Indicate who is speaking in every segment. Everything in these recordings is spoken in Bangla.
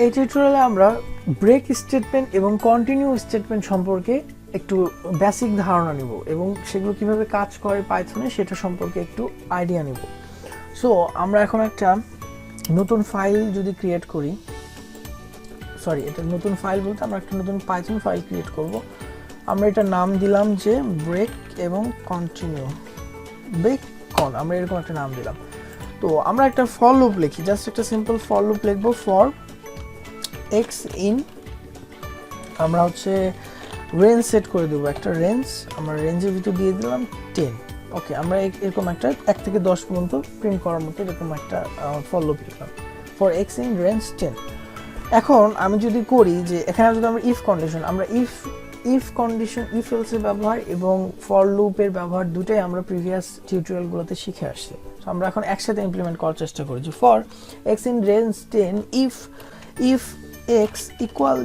Speaker 1: এই টিউটোরিয়ালে আমরা ব্রেক স্টেটমেন্ট এবং কন্টিনিউ স্টেটমেন্ট সম্পর্কে একটু বেসিক ধারণা নিব এবং সেগুলো কিভাবে কাজ করে পাইথনে সেটা সম্পর্কে একটু আইডিয়া নিব। সো আমরা এখন একটা নতুন ফাইল যদি ক্রিয়েট করি, এটা নতুন ফাইল বলতে আমরা একটা নতুন পাইথন ফাইল ক্রিয়েট করব। আমরা এটা নাম দিলাম যে ব্রেক এবং কন্টিনিউ, আমরা এরকম একটা নাম দিলাম। তো আমরা একটা ফর লুপ লিখি, জাস্ট একটা সিম্পল ফর লুপ লিখবো। ফর x ইন, আমরা হচ্ছে রেঞ্জ সেট করে দেবো, একটা রেঞ্জ আমরা রেঞ্জের ভিতর দিয়ে দিলাম 10। ওকে, আমরা এরকম একটা 1 থেকে 10 পর্যন্ত প্রিন্ট করার মতো এরকম একটা ফর লুপ লিখলাম, ফর x ইন রেঞ্জ 10। এখন আমি যদি করি যে এখানে যদি আমরা ইফ কন্ডিশন, আমরা ইফ কন্ডিশন, ইফ এলস এর ব্যবহার এবং ফর লুপের ব্যবহার দুটোই আমরা প্রিভিয়াস টিউটোরিয়ালগুলোতে শিখে আসছি। তো আমরা এখন একসাথে ইমপ্লিমেন্ট করার চেষ্টা করি যে for x in range 10 if x equal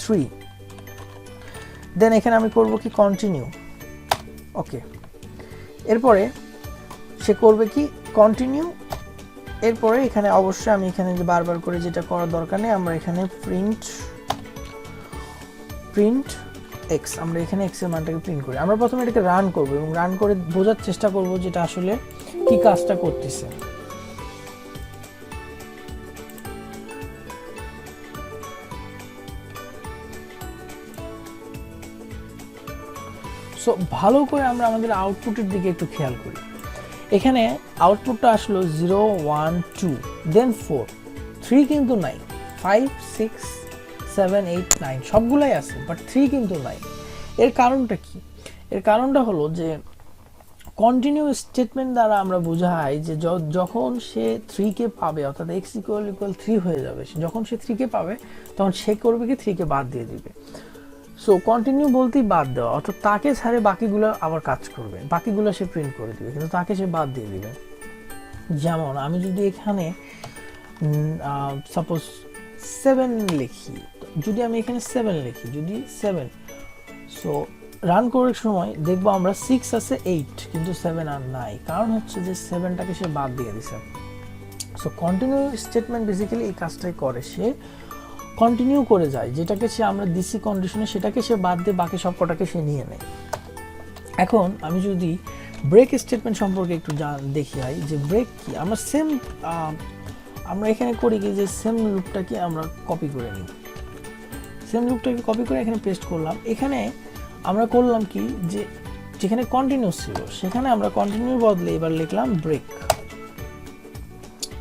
Speaker 1: 3, দেন এখানে আমি করব কি কন্টিনিউ। ওকে, এরপরে সে করবে কি কন্টিনিউ। এরপরে এখানে অবশ্যই আমি এখানে যে বারবার করে যেটা করার দরকার নেই, আমরা এখানে প্রিন্ট x, আমরা এখানে x এর মানটাকে প্রিন্ট করি। আমরা প্রথমে এটাকে রান করব এবং রান করে বোঝার চেষ্টা করব যেটা আসলে কি কাজটা করতেছে। সো ভালো করে আমরা আমাদের আউটপুটের দিকে একটু খেয়াল করি। এখানে আউটপুটটা আসলো 0 1 2 দেন 4, 3 কিন্তু নাই, 5 6 7 8 9 সবগুলাই আছে, বাট 3 কিন্তু নাই। এর কারণটা কি? এর কারণটা হলো যে কন্টিনিউ স্টেটমেন্ট দ্বারা আমরা বোঝাই যে যখন সে 3 কে পাবে, অর্থাৎ x = 3 হয়ে যাবে, যখন সে 3 কে পাবে তখন সে করবে কি 3 কে বাদ দিয়ে দিবে। সো কন্টিনিউ বলতেই বাদ দেওয়া, অর্থাৎ তাকে ছাড়ে বাকিগুলো আবার কাজ করবে, বাকিগুলো সে প্রিন্ট করে দিবে, কিন্তু তাকে সে বাদ দিয়ে দিবে। যেমন আমি যদি এখানে সাপোজ 7 লিখি, যদি আমি এখানে 7 লিখি, যদি 7, সো রান করার সময় দেখবো আমরা 6 আছে 8 কিন্তু 7 আর নাই, কারণ হচ্ছে যে 7টাকে সে বাদ দিয়ে দিছে। সো কন্টিনিউ স্টেটমেন্ট বেসিক্যালি এই কাজটাই করে, সে কন্টিনিউ করে যায়, যেটাকে সে আমরা দিছি কন্ডিশনে সেটাকে সে বাদ দিয়ে বাকি সব কটাকে সে নিয়ে নেয়। এখন আমি যদি ব্রেক স্টেটমেন্ট সম্পর্কে একটু দেখি হয় যে ব্রেক কি, আমরা এখানে করি কি যে সেম লুপটাকে আমরা কপি করে নিই, সেম লুপটাকে কপি করে এখানে পেস্ট করলাম। এখানে আমরা করলাম কি যে যেখানে কন্টিনিউ ছিল সেখানে আমরা কন্টিনিউর বদলে এবার লিখলাম ব্রেক।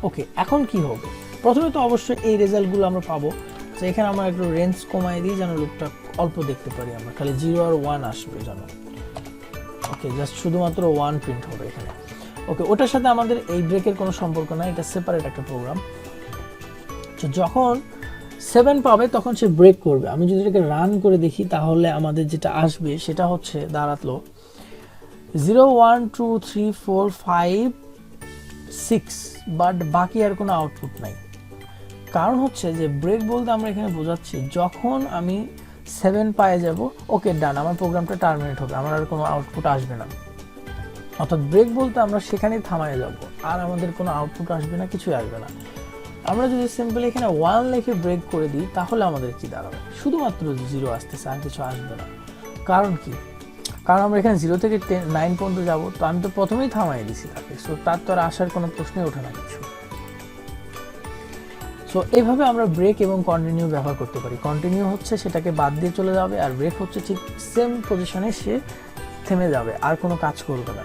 Speaker 1: ওকে, এখন কি হবে? প্রথমে তো অবশ্যই এই রেজাল্টগুলো আমরা পাবো, তো এখানে আমরা একটু রেঞ্জ কমাই দিই যেন লুপটা অল্প দেখতে পারি, আমরা খালি 0 আর 1 আসবে যেন। ওকে, জাস্ট শুধুমাত্র 1 প্রিন্ট হবে এখানে। ওকে, ওটার সাথে আমাদের এই ব্রেকের কোনো সম্পর্ক নাই, এটা সেপারেট একটা প্রোগ্রাম। তো যখন 7 পাবে তখন সে ব্রেক করবে। আমি যদি এটাকে রান করে দেখি তাহলে আমাদের যেটা আসবে সেটা হচ্ছে দাঁড়াতলো 0 1 2 3 4 5 6, বাট বাকি আর কোনো আউটপুট নাই। কারণ হচ্ছে যে ব্রেক বলতে আমরা এখানে বোঝাচ্ছি যখন আমি 7 পায়ে যাব, ওকে ডান, আমার প্রোগ্রামটা টার্মিনেট হবে, আমার আর কোনো আউটপুট আসবে না। অর্থাৎ ব্রেক বলতে আমরা সেখানেই থামায় যাব, আর আমাদের কোনো আউটপুট আসবে না, কিছুই আসবে না। আমরা যদি সিম্পলি এখানে 1 লিখে ব্রেক করে দিই তাহলে আমাদের কি দাঁড়াবে? শুধুমাত্র 0 আসতেছে, আর কিছু আসবে না। কারণ কি? কারণ আমরা এখানে 0 থেকে 9 পর্যন্ত যাব, তো আমি তো প্রথমেই থামাই দিছি তাকে, সো তার তো আর আসার কোনো প্রশ্নই ওঠে না কিছু। সো এইভাবে আমরা ব্রেক এবং কন্টিনিউ ব্যবহার করতে পারি। কন্টিনিউ হচ্ছে সেটাকে বাদ দিয়ে চলে যাবে, আর ব্রেক হচ্ছে ঠিক সেম পজিশনে সে থেমে যাবে, আর কোনো কাজ করবে না।